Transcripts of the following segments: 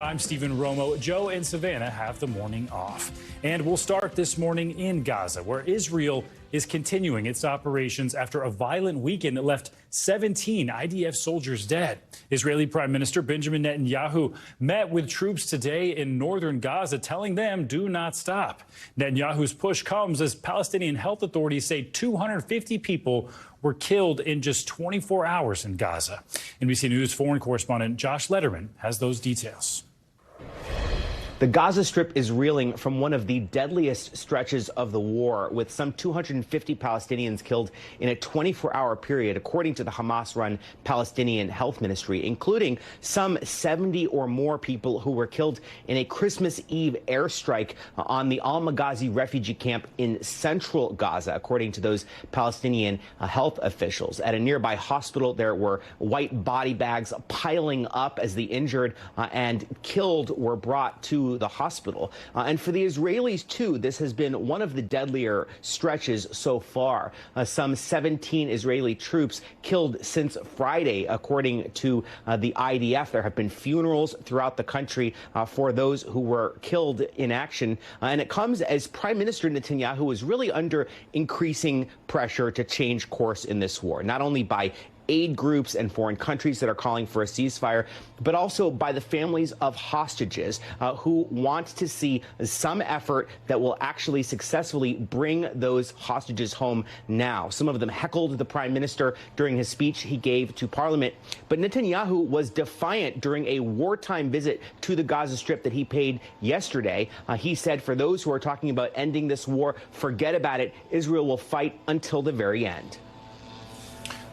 I'm Stephen Romo. Joe and Savannah have the morning off. And we'll start this morning in Gaza, where Israel is continuing its operations after a violent weekend that left 17 IDF soldiers dead. Israeli Prime Minister Benjamin Netanyahu met with troops today in northern Gaza, telling them do not stop. Netanyahu's push comes as Palestinian health authorities say 250 people were killed in just 24 hours in Gaza. NBC News foreign correspondent Josh Lederman has those details. The Gaza Strip is reeling from one of the deadliest stretches of the war, with some 250 Palestinians killed in a 24-hour period, according to the Hamas-run Palestinian Health Ministry, including some 70 or more people who were killed in a Christmas Eve airstrike on the Al-Maghazi refugee camp in central Gaza, according to those Palestinian health officials. At a nearby hospital, there were white body bags piling up as the injured and killed were brought to the hospital. And for the Israelis, too, this has been one of the deadlier stretches so far. Some 17 Israeli troops killed since Friday, according to the IDF. There have been funerals throughout the country for those who were killed in action. And it comes as Prime Minister Netanyahu is really under increasing pressure to change course in this war, not only by aid groups and foreign countries that are calling for a ceasefire, but also by the families of hostages who want to see some effort that will actually successfully bring those hostages home now. Some of them heckled the prime minister during his speech he gave to parliament, but Netanyahu was defiant during a wartime visit to the Gaza Strip that he paid yesterday. He said, for those who are talking about ending this war, forget about it. Israel will fight until the very end.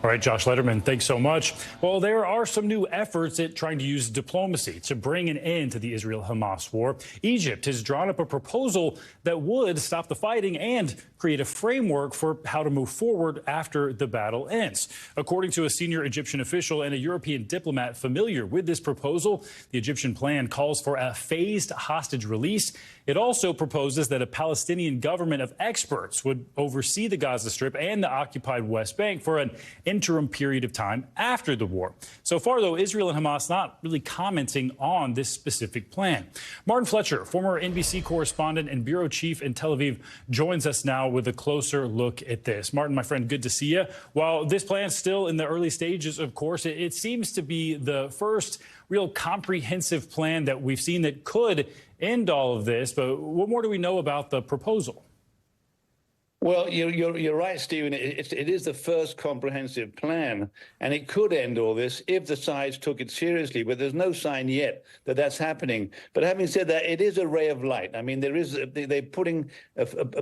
All right, Josh Lederman, thanks so much. Well, there are some new efforts at trying to use diplomacy to bring an end to the Israel-Hamas war. Egypt has drawn up a proposal that would stop the fighting and create a framework for how to move forward after the battle ends. According to a senior Egyptian official and a European diplomat familiar with this proposal, the Egyptian plan calls for a phased hostage release. It also proposes that a Palestinian government of experts would oversee the Gaza Strip and the occupied West Bank for an interim period of time after the war. So far, though, Israel and Hamas not really commenting on this specific plan. Martin Fletcher, former NBC correspondent and bureau chief in Tel Aviv, joins us now with a closer look at this. Martin, my friend, good to see you. While this plan is still in the early stages, of course, it seems to be the first real comprehensive plan that we've seen that could end all of this. But what more do we know about the proposal? Well, you're right, Stephen. It is the first comprehensive plan, and it could end all this if the sides took it seriously. But there's no sign yet that that's happening. But having said that, it is a ray of light. I mean, they're putting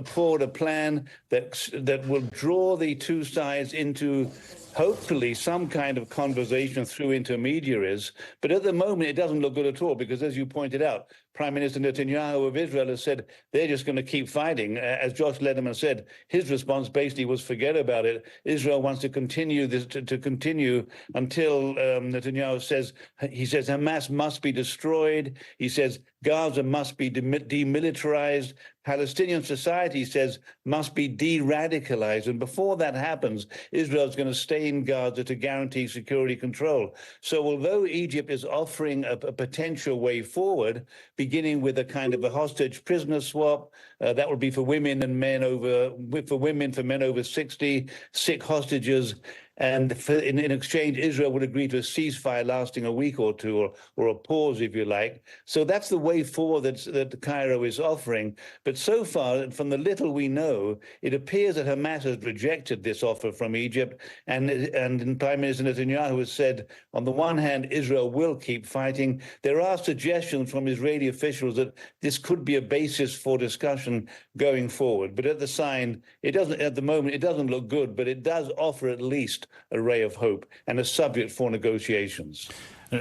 forward a plan that will draw the two sides into hopefully some kind of conversation through intermediaries. But at the moment, it doesn't look good at all, because as you pointed out, Prime Minister Netanyahu of Israel has said they're just going to keep fighting. As Josh Lederman said, his response basically was forget about it. Israel wants to continue this to continue until Netanyahu says Hamas must be destroyed. He says Gaza must be demilitarized. Palestinian society says must be de-radicalized. And before that happens, Israel's going to stay in Gaza to guarantee security control. So although Egypt is offering a potential way forward, beginning with a kind of a hostage prisoner swap, that would be for women and men for men over 60, sick hostages. And in exchange, Israel would agree to a ceasefire lasting a week or two, or a pause, if you like. So that's the way forward that Cairo is offering. But so far, from the little we know, it appears that Hamas has rejected this offer from Egypt. And Prime Minister Netanyahu has said, on the one hand, Israel will keep fighting. There are suggestions from Israeli officials that this could be a basis for discussion going forward. But at the moment, it doesn't look good, but it does offer at least a ray of hope and a subject for negotiations.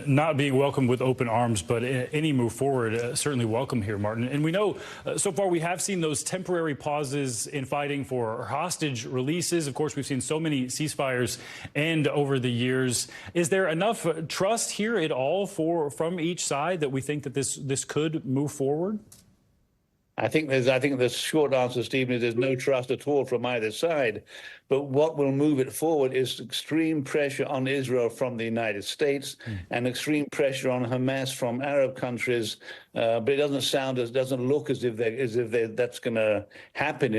Not being welcomed with open arms, but any move forward certainly welcome here, Martin. And we know so far we have seen those temporary pauses in fighting for hostage releases. Of course, we've seen so many ceasefires end over the years. Is there enough trust here at all from each side that we think that this could move forward? I think the short answer, Stephen, is there's no trust at all from either side. But what will move it forward is extreme pressure on Israel from the United States and extreme pressure on Hamas from Arab countries. But it doesn't look as if that's going to happen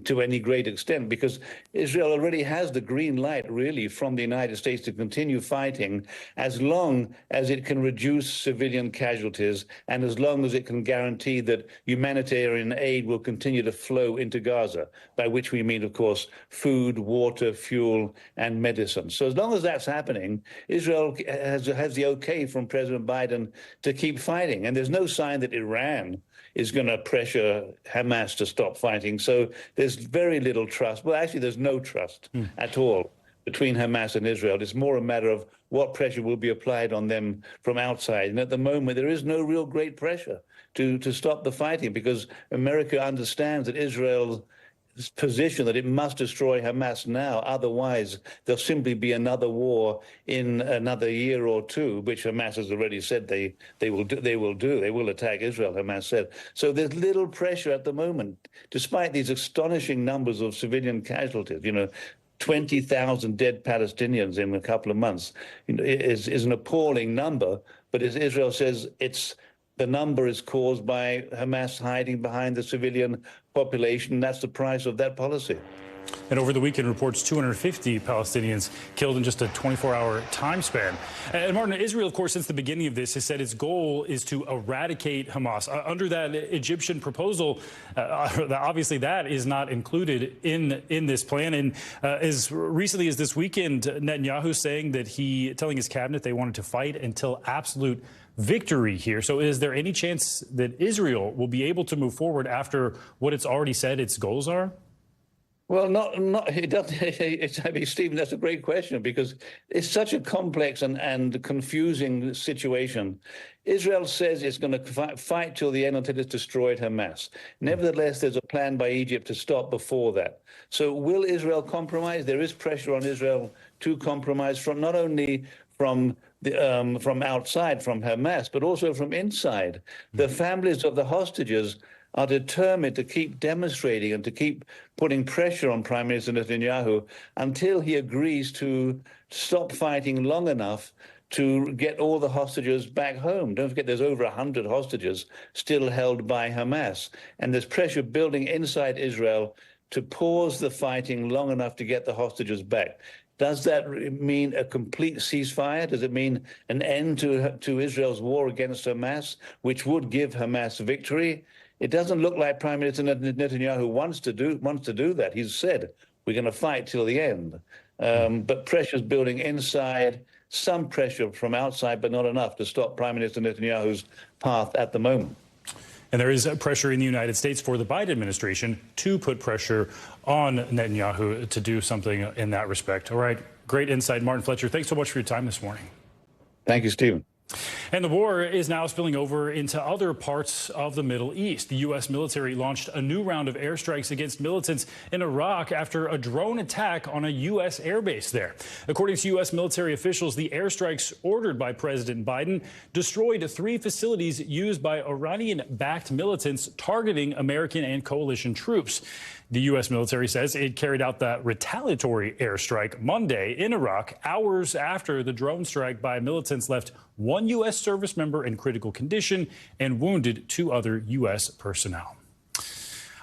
to any great extent, because Israel already has the green light, really, from the United States to continue fighting as long as it can reduce civilian casualties and as long as it can guarantee that humanitarian aid will continue to flow into Gaza, by which we mean, of course, food, water, fuel, and medicine. So as long as that's happening, Israel has the okay from President Biden to keep fighting. And there's no sign that Iran is going to pressure Hamas to stop fighting. So there's very little trust. Well, actually, there's no trust at all between Hamas and Israel. It's more a matter of what pressure will be applied on them from outside. And at the moment, there is no real great pressure to stop the fighting, because America understands that Israel's position that it must destroy Hamas now, otherwise there'll simply be another war in another year or two, which Hamas has already said they will do. They will attack Israel, Hamas said. So there's little pressure at the moment, despite these astonishing numbers of civilian casualties. 20,000 dead Palestinians in a couple of months is an appalling number. But as Israel says, the number is caused by Hamas hiding behind the civilian population. That's the price of that policy. And over the weekend, reports 250 Palestinians killed in just a 24-hour time span. And Martin, Israel, of course, since the beginning of this, has said its goal is to eradicate Hamas. Under that Egyptian proposal, obviously that is not included in this plan. And as recently as this weekend, Netanyahu saying that telling his cabinet they wanted to fight until absolute victory here. So is there any chance that Israel will be able to move forward after what it's already said its goals are? Well, it doesn't. I mean, Stephen, that's a great question, because it's such a complex and confusing situation. Israel says it's going to fight till the end until it's destroyed Hamas. Nevertheless, there's a plan by Egypt to stop before that. So will Israel compromise? There is pressure on Israel to compromise, from not only from outside, from Hamas, but also from inside. The families of the hostages are determined to keep demonstrating and to keep putting pressure on Prime Minister Netanyahu until he agrees to stop fighting long enough to get all the hostages back home. Don't forget, there's over 100 hostages still held by Hamas. And there's pressure building inside Israel to pause the fighting long enough to get the hostages back. Does that mean a complete ceasefire? Does it mean an end to Israel's war against Hamas, which would give Hamas victory? It doesn't look like Prime Minister Netanyahu wants to do that. He's said, we're going to fight till the end. But pressure's building inside, some pressure from outside, but not enough to stop Prime Minister Netanyahu's path at the moment. And there is pressure in the United States for the Biden administration to put pressure on Netanyahu to do something in that respect. All right. Great insight, Martin Fletcher. Thanks so much for your time this morning. Thank you, Stephen. And the war is now spilling over into other parts of the Middle East. The U.S. military launched a new round of airstrikes against militants in Iraq after a drone attack on a U.S. airbase there. According to U.S. military officials, the airstrikes ordered by President Biden destroyed 3 facilities used by Iranian-backed militants targeting American and coalition troops. The U.S. military says it carried out that retaliatory airstrike Monday in Iraq, hours after the drone strike by militants left 1 U.S. service member in critical condition and wounded 2 other U.S. personnel.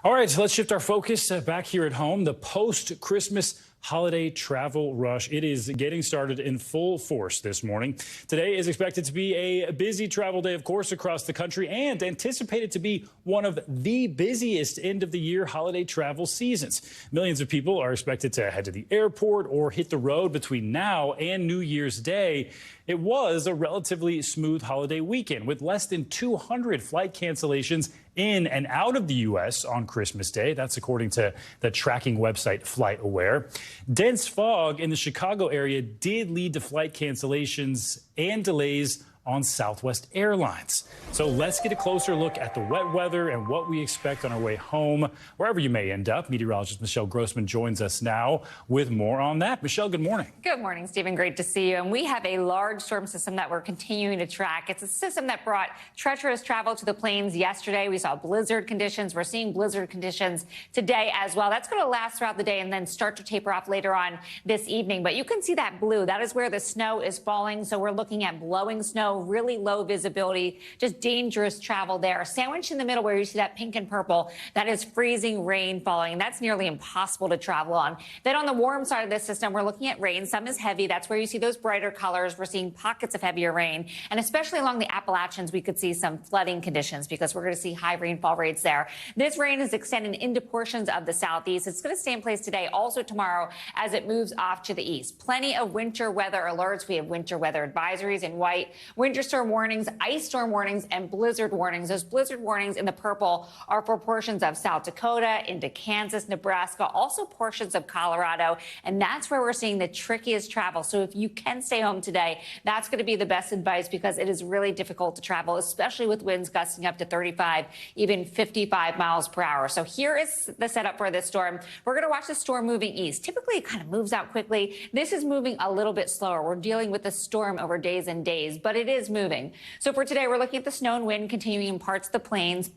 All right, so let's shift our focus back here at home. The post-Christmas holiday travel rush. It is getting started in full force this morning. Today is expected to be a busy travel day, of course, across the country, and anticipated to be one of the busiest end-of-the-year holiday travel seasons. Millions of people are expected to head to the airport or hit the road between now and New Year's Day. It was a relatively smooth holiday weekend with less than 200 flight cancellations in and out of the U.S. on Christmas Day. That's according to the tracking website FlightAware. Dense fog in the Chicago area did lead to flight cancellations and delays on Southwest Airlines. So let's get a closer look at the wet weather and what we expect on our way home, wherever you may end up. Meteorologist Michelle Grossman joins us now with more on that. Michelle, good morning. Good morning, Stephen. Great to see you. And we have a large storm system that we're continuing to track. It's a system that brought treacherous travel to the plains yesterday. We saw blizzard conditions. We're seeing blizzard conditions today as well. That's going to last throughout the day and then start to taper off later on this evening. But you can see that blue. That is where the snow is falling. So we're looking at blowing snow, really low visibility, just dangerous travel there. Sandwiched in the middle where you see that pink and purple, that is freezing rain falling. That's nearly impossible to travel on. Then on the warm side of this system, we're looking at rain. Some is heavy. That's where you see those brighter colors. We're seeing pockets of heavier rain. And especially along the Appalachians, we could see some flooding conditions because we're going to see high rainfall rates there. This rain is extending into portions of the southeast. It's going to stay in place today, also tomorrow, as it moves off to the east. Plenty of winter weather alerts. We have winter weather advisories in white, winter storm warnings, ice storm warnings, and blizzard warnings. Those blizzard warnings in the purple are for portions of South Dakota into Kansas, Nebraska, also portions of Colorado. And that's where we're seeing the trickiest travel. So if you can stay home today, that's going to be the best advice because it is really difficult to travel, especially with winds gusting up to 35, even 55 miles per hour. So here is the setup for this storm. We're going to watch the storm moving east. Typically, it kind of moves out quickly. This is moving a little bit slower. We're dealing with a storm over days and days, but it is moving. So for today, we're looking at the snow and wind continuing in parts of the plains.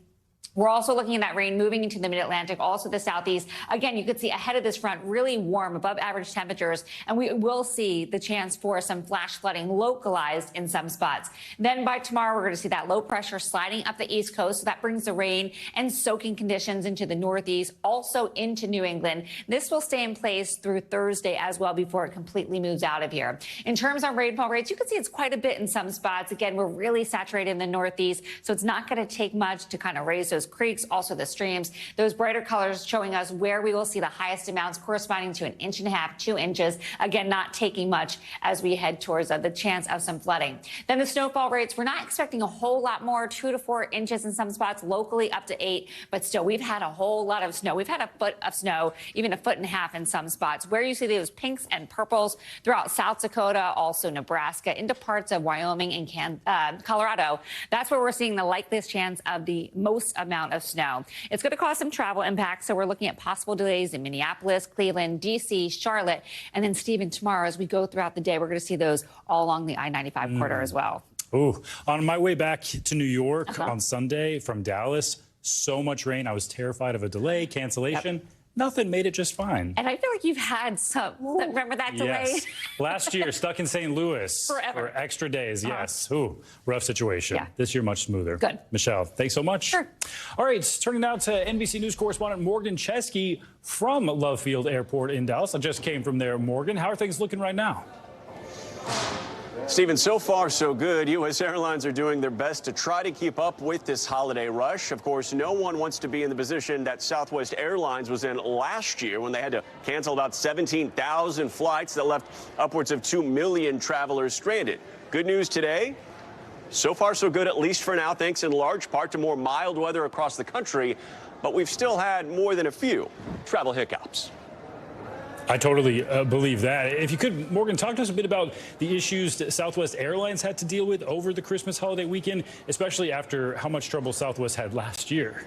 We're also looking at that rain moving into the mid-Atlantic, also the southeast. Again, you could see ahead of this front really warm, above average temperatures, and we will see the chance for some flash flooding localized in some spots. Then by tomorrow, we're going to see that low pressure sliding up the east coast. So that brings the rain and soaking conditions into the northeast, also into New England. This will stay in place through Thursday as well before it completely moves out of here. In terms of rainfall rates, you can see it's quite a bit in some spots. Again, we're really saturated in the northeast, so it's not going to take much to kind of raise those creeks, also the streams. Those brighter colors showing us where we will see the highest amounts corresponding to 1.5 inches, 2 inches. Again, not taking much as we head towards the chance of some flooding. Then the snowfall rates, we're not expecting a whole lot more, 2 to 4 inches in some spots, locally up to 8. But still, we've had a whole lot of snow. We've had a foot of snow, even 1.5 feet in some spots. Where you see those pinks and purples throughout South Dakota, also Nebraska, into parts of Wyoming and Colorado, that's where we're seeing the likeliest chance of the most amount of snow. It's going to cause some travel impacts, so we're looking at possible delays in Minneapolis, Cleveland, D.C., Charlotte, and then, Stephen, tomorrow as we go throughout the day, we're going to see those all along the I-95 corridor as well. Ooh, on my way back to New York on Sunday from Dallas, so much rain. I was terrified of a delay, cancellation. Yep. Nothing, made it just fine. And I feel like you've had some, remember that delay? Yes. Last year, stuck in St. Louis Forever. for extra days. Yes. Ooh, rough situation. Yeah. This year, much smoother. Good. Michelle, thanks so much. Sure. All right, turning now to NBC News correspondent Morgan Chesky from Love Field Airport in Dallas. I just came from there. Morgan, how are things looking right now? Stephen, so far so good. U.S. Airlines are doing their best to try to keep up with this holiday rush. Of course, no one wants to be in the position that Southwest Airlines was in last year when they had to cancel about 17,000 flights that left upwards of 2 million travelers stranded. Good news today. So far so good, at least for now, thanks in large part to more mild weather across the country. But we've still had more than a few travel hiccups. I totally believe that. If you could, Morgan, talk to us a bit about the issues that Southwest Airlines had to deal with over the Christmas holiday weekend, especially after how much trouble Southwest had last year.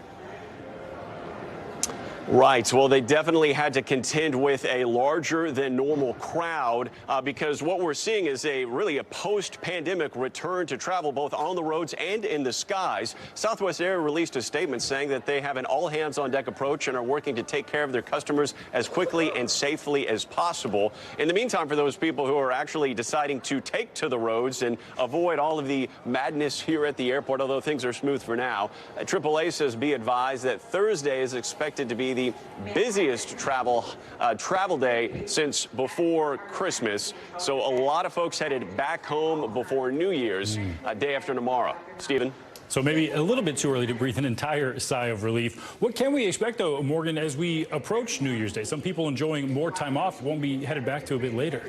Right. Well, they definitely had to contend with a larger than normal crowd because what we're seeing is really a post-pandemic return to travel both on the roads and in the skies. Southwest Air released a statement saying that they have an all-hands-on-deck approach and are working to take care of their customers as quickly and safely as possible. In the meantime, for those people who are actually deciding to take to the roads and avoid all of the madness here at the airport, although things are smooth for now, AAA says be advised that Thursday is expected to be the busiest travel day since before Christmas. So a lot of folks headed back home before New Year's, day after tomorrow. Stephen? So maybe a little bit too early to breathe an entire sigh of relief. What can we expect, though, Morgan, as we approach New Year's Day? Some people enjoying more time off won't be headed back to a bit later.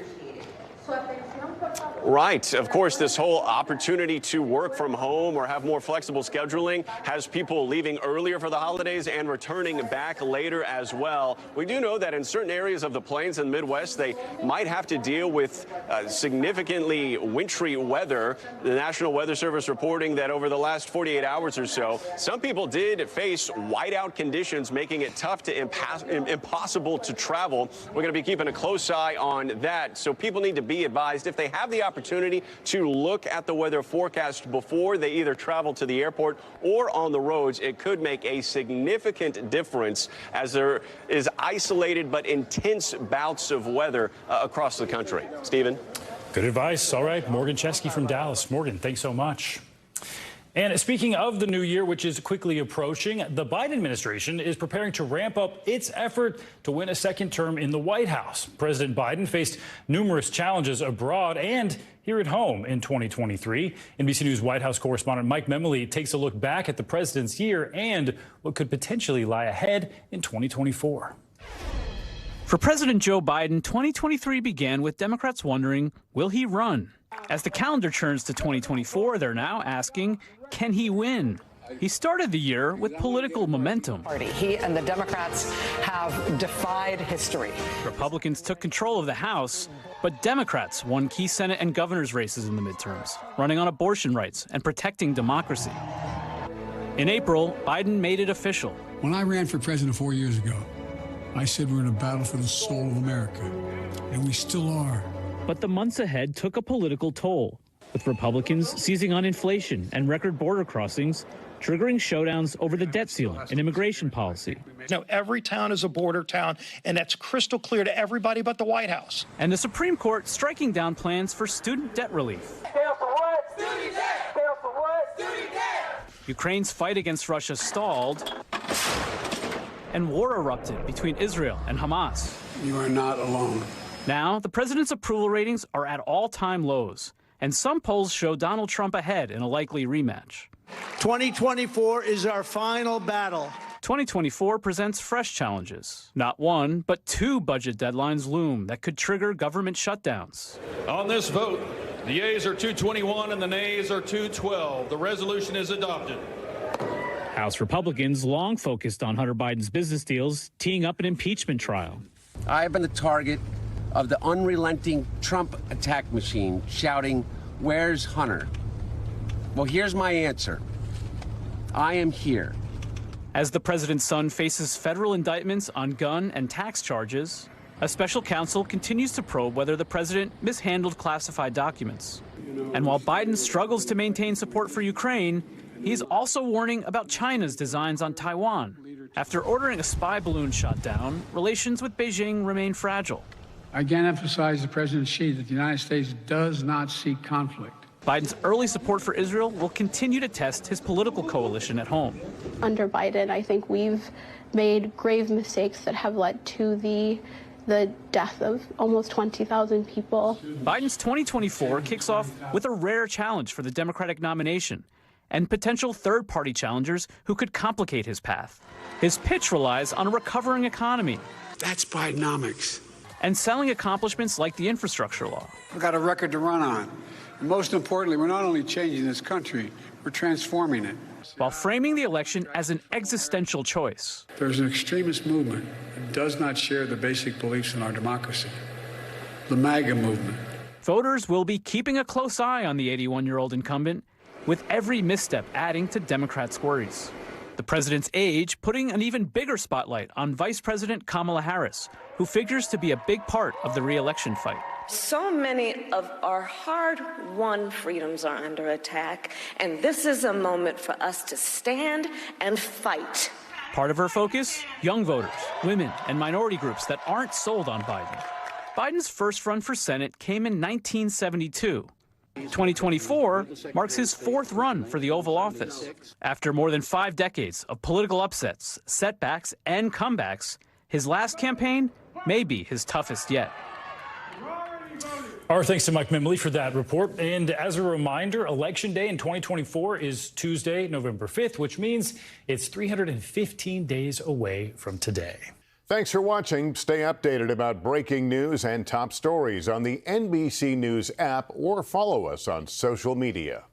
Right. Of course, this whole opportunity to work from home or have more flexible scheduling has people leaving earlier for the holidays and returning back later as well. We do know that in certain areas of the plains and Midwest, they might have to deal with significantly wintry weather. The National Weather Service reporting that over the last 48 hours or so, some people did face whiteout conditions, making it tough to impossible to travel. We're going to be keeping a close eye on that. So people need to be advised if they have the opportunity to look at the weather forecast before they either travel to the airport or on the roads. It could make a significant difference as there is isolated but intense bouts of weather across the country. Stephen? Good advice. All right. Morgan Chesky from Dallas. Morgan, thanks so much. And speaking of the new year, which is quickly approaching, the Biden administration is preparing to ramp up its effort to win a second term in the White House. President Biden faced numerous challenges abroad and here at home in 2023. NBC News White House correspondent Mike Memoli takes a look back at the president's year and what could potentially lie ahead in 2024. For President Joe Biden, 2023 began with Democrats wondering, will he run? As the calendar turns to 2024, they're now asking, can he win? He started the year with political momentum. He and the Democrats have defied history. Republicans took control of the House, but Democrats won key Senate and governor's races in the midterms, running on abortion rights and protecting democracy. In April, Biden made it official. When I ran for president 4 years ago, I said we're in a battle for the soul of America, and we still are. But the months ahead took a political toll, with Republicans seizing on inflation and record border crossings, triggering showdowns over the debt ceiling and immigration policy. Now, every town is a border town, and that's crystal clear to everybody but the White House. And the Supreme Court striking down plans for student debt relief. Ukraine's fight against Russia stalled, and war erupted between Israel and Hamas. You are not alone. Now, the president's approval ratings are at all-time lows, and some polls show Donald Trump ahead in a likely rematch. 2024 is our final battle. 2024 presents fresh challenges. Not one, but two budget deadlines loom that could trigger government shutdowns. On this vote, the yeas are 221 and the nays are 212. The resolution is adopted. House Republicans long focused on Hunter Biden's business deals, teeing up an impeachment trial. I have been the target of the unrelenting Trump attack machine, shouting, "Where's Hunter?" Well, here's my answer. I am here. As the president's son faces federal indictments on gun and tax charges, a special counsel continues to probe whether the president mishandled classified documents. And while Biden struggles to maintain support for Ukraine, he's also warning about China's designs on Taiwan. After ordering a spy balloon shot down, relations with Beijing remain fragile. I again emphasize to President Xi that the United States does not seek conflict. Biden's early support for Israel will continue to test his political coalition at home. Under Biden, I think we've made grave mistakes that have led to the death of almost 20,000 people. Biden's 2024 kicks off with a rare challenge for the Democratic nomination and potential third-party challengers who could complicate his path. His pitch relies on a recovering economy. That's Bidenomics. And selling accomplishments like the infrastructure law. We've got a record to run on. And most importantly, we're not only changing this country, we're transforming it. While framing the election as an existential choice. There's an extremist movement that does not share the basic beliefs in our democracy. The MAGA movement. Voters will be keeping a close eye on the 81-year-old incumbent, with every misstep adding to Democrats' worries. The president's age putting an even bigger spotlight on Vice President Kamala Harris, who figures to be a big part of the re-election fight. So many of our hard-won freedoms are under attack, and this is a moment for us to stand and fight. Part of her focus? Young voters, women, and minority groups that aren't sold on Biden. Biden's first run for Senate came in 1972. 2024 marks his fourth run for the Oval Office. After more than 5 decades of political upsets, setbacks, and comebacks, his last campaign may be his toughest yet. Our thanks to Mike Memoli for that report. And as a reminder, Election Day in 2024 is Tuesday, November 5th, which means it's 315 days away from today. Thanks for watching. Stay updated about breaking news and top stories on the NBC News app or follow us on social media.